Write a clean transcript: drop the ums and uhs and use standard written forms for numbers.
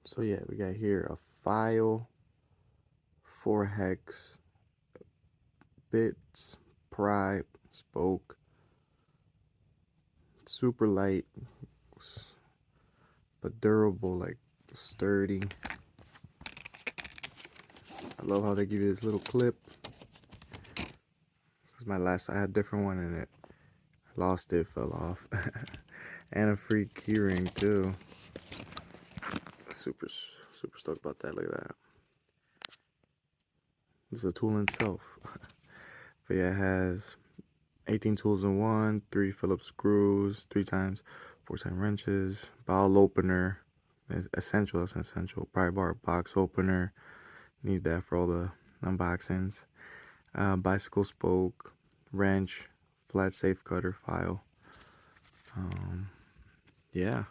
So yeah, we got here a file, 4 hex, bits, pry, spoke, super light, but durable, like sturdy. I love how they give you this little clip. Cause I had a different one and it lost it, fell off. And a free keyring too. Super stoked about that. Look at that. It's a tool in itself. But yeah, it has 18 tools in one, 3 Phillips screws, 3 times 4 time wrenches, bottle opener. It's essential. That's an essential. Pry bar box opener. Need that for all the unboxings. Bicycle spoke, wrench, flat safe cutter file. Yeah.